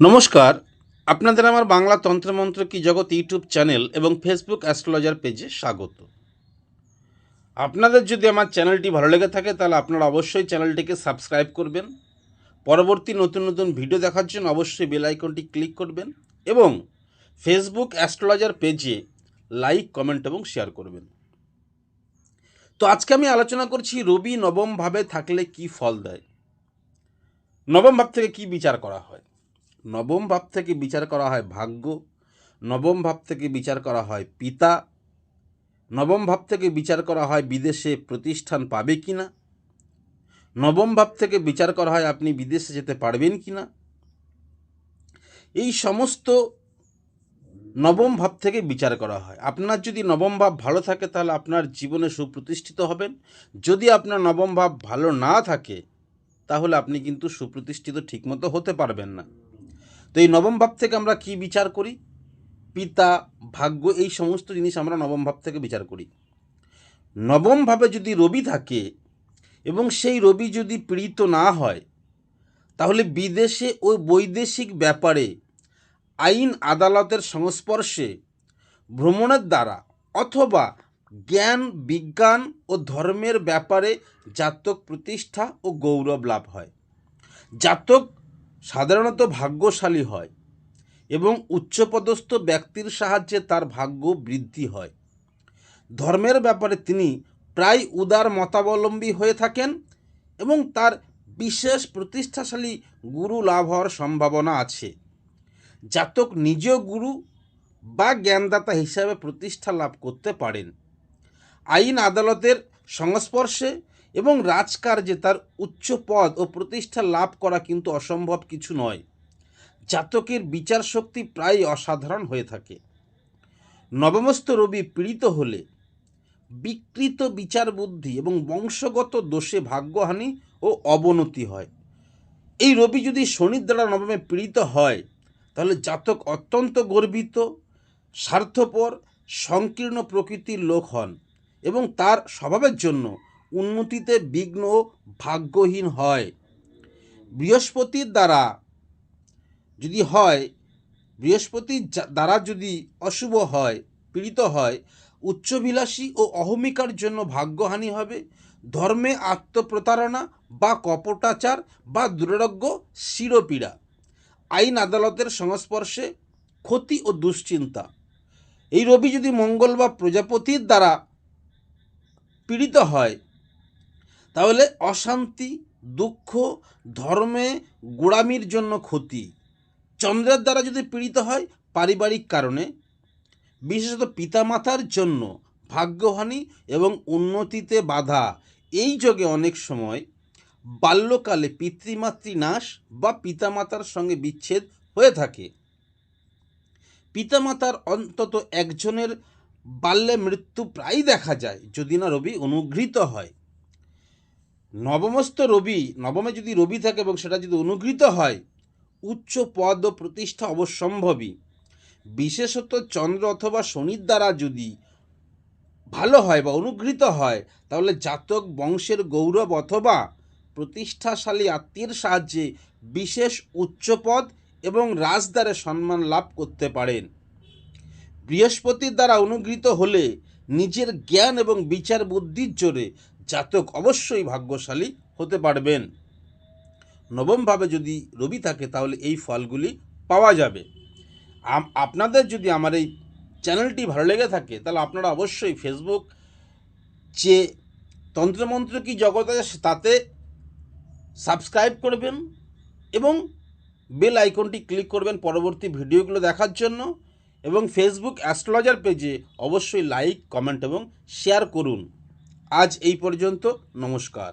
নমস্কার। আপনাদের আমার বাংলা তন্ত্রমন্ত্র কি জগৎ ইউটিউব চ্যানেল এবং ফেসবুক অ্যাস্ট্রোলজার পেজে স্বাগত। আপনাদের যদি আমার চ্যানেলটি ভালো লেগে থাকে তাহলে আপনারা অবশ্যই চ্যানেলটিকে সাবস্ক্রাইব করবেন। পরবর্তী নতুন নতুন ভিডিও দেখার জন্য অবশ্যই বেল আইকনটি ক্লিক করবেন এবং ফেসবুক অ্যাস্ট্রোলজার পেজে লাইক, কমেন্ট এবং শেয়ার করবেন। তো আজকে আমি আলোচনা করছি রবি নবম ভাবে থাকলে কি ফল দেয়। নবম ভাব থেকে কি বিচার করা হয়? নবম ভাব থেকে বিচার করা হয় ভাগ্য, নবম ভাব থেকে বিচার করা হয় পিতা, নবম ভাব থেকে বিচার করা হয় বিদেশে প্রতিষ্ঠান পাবে কি না, নবম ভাব থেকে বিচার করা হয় আপনি বিদেশে যেতে পারবেন কি না। এই সমস্ত নবম ভাব থেকে বিচার করা হয়। আপনার যদি নবম ভাব ভালো থাকে তাহলে আপনার জীবনে সুপ্রতিষ্ঠিত হবেন। যদি আপনার নবম ভাব ভালো না থাকে তাহলে আপনি কিন্তু সুপ্রতিষ্ঠিত ঠিকমতো হতে পারবেন না। তো এই নবম ভাব থেকে আমরা কি বিচার করি? পিতা, ভাগ্য, এই সমস্ত জিনিস আমরা নবম ভাব থেকে বিচার করি। নবম ভাবে যদি রবি থাকে এবং সেই রবি যদি পীড়িত না হয় তাহলে বিদেশে ও বৈদেশিক ব্যাপারে আইন আদালতের সংস্পর্শে ভ্রমণের দ্বারা অথবা জ্ঞান, বিজ্ঞান ও ধর্মের ব্যাপারে জাতক প্রতিষ্ঠা ও গৌরব লাভ হয়। জাতক সাধারণত ভাগ্যশালী হয় এবং উচ্চপদস্থ ব্যক্তির সাহায্যে তার ভাগ্য বৃদ্ধি হয়। ধর্মের ব্যাপারে তিনি প্রায় উদার মতাবলম্বী হয়ে থাকেন এবং তার বিশেষ প্রতিষ্ঠাশালী গুরু লাভ হওয়ার সম্ভাবনা আছে। জাতক নিজেও গুরু বা জ্ঞানদাতা হিসাবে প্রতিষ্ঠা লাভ করতে পারেন। আইন আদালতের সংস্পর্শে এবং রাজকার্যে তার উচ্চ পদ ও প্রতিষ্ঠা লাভ করা কিন্তু অসম্ভব কিছু নয়। জাতকের বিচার শক্তি প্রায় অসাধারণ হয়ে থাকে। নবমস্থ রবি পীড়িত হলে বিকৃত বিচার বুদ্ধি এবং বংশগত দোষে ভাগ্যহানি ও অবনতি হয়। এই রবি যদি শনির দ্বারা নবমে পীড়িত হয় তাহলে জাতক অত্যন্ত গর্বিত, স্বার্থপর, সংকীর্ণ প্রকৃতির লোক হন এবং তার স্বভাবের জন্য উন্নতিতে বিঘ্ন ও ভাগ্যহীন হয়। বৃহস্পতির দ্বারা যদি হয়, বৃহস্পতির দ্বারা যদি অশুভ হয়, পীড়িত হয়, উচ্চবিলাসী ও অহমিকার জন্য ভাগ্যহানি হবে। ধর্মে আত্মপ্রতারণা বা কপটাচার বা দুরারোগ্য শিরোপীড়া, আইন আদালতের সংস্পর্শে ক্ষতি ও দুশ্চিন্তা। এই রবি যদি মঙ্গল বা প্রজাপতির দ্বারা পীড়িত হয় তাহলে অশান্তি, দুঃখ, ধর্মে গোড়ামির জন্য ক্ষতি। চন্দ্রের দ্বারা যদি পীড়িত হয় পারিবারিক কারণে, বিশেষত পিতামাতার জন্য ভাগ্যহানি এবং উন্নতিতে বাধা। এই যোগে অনেক সময় বাল্যকালে পিতৃমাতৃ নাশ বা পিতামাতার সঙ্গে বিচ্ছেদ হয়ে থাকে। পিতামাতার অন্তত একজনের বাল্যে মৃত্যু প্রায় দেখা যায় যদি না রবি অনুগৃহীত হয়। নবমস্থ রবি, নবমে যদি রবি থাকে এবং সেটা যদি অনুগৃহীত হয়, উচ্চ পদ ও প্রতিষ্ঠা অবশ্যম্ভাবী। বিশেষত চন্দ্র অথবা শনির দ্বারা যদি ভালো হয় বা অনুগৃহীত হয় তাহলে জাতক বংশের গৌরব অথবা প্রতিষ্ঠাশালী আত্মীয়ের সাহায্যে বিশেষ উচ্চপদ এবং রাজদ্বারে সম্মান লাভ করতে পারেন। বৃহস্পতির দ্বারা অনুগৃহীত হলে নিজের জ্ঞান এবং বিচার বুদ্ধির জোরে জাতক অবশ্যই ভাগ্যশালী হতে পারবেন। নবমভাবে যদি রবি থাকে তাহলে এই ফলগুলি পাওয়া যাবে। আপনাদের যদি আমার এই চ্যানেলটি ভালো লেগে থাকে তাহলে আপনারা অবশ্যই ফেসবুক যে তন্ত্রমন্ত্র কি জগৎ আছে তাতে সাবস্ক্রাইব করবেন এবং বেল আইকনটি ক্লিক করবেন পরবর্তী ভিডিওগুলো দেখার জন্য, এবং ফেসবুক অ্যাস্ট্রোলজার পেজে অবশ্যই লাইক, কমেন্ট এবং শেয়ার করুন। আজ এই পর্যন্ত, নমস্কার।